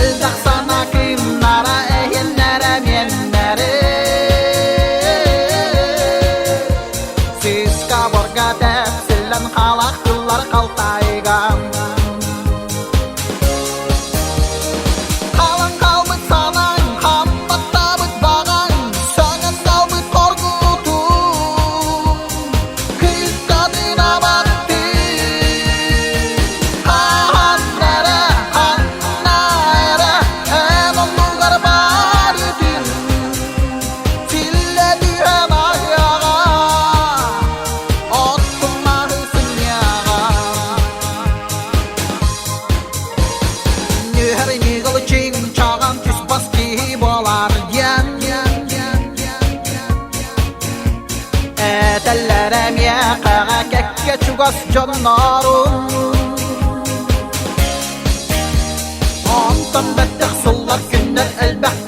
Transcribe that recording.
Bildik sana kimlara eyenlere menlere Siz kaburga tepsilen halak yıllar kaltaygan Kalan kalbıt sanan hammatta bıt bağan Sönen kalbıt korkutun Kız kadına baktı Han nere han nere En onluğar var edin Silledi hem ayağa Otma hısın yağa Nüherini kılıçın çağan küs bas ki bolar yen Etellerem yakağa kekke çugas canlarım Ondan bettek sollar günler elbette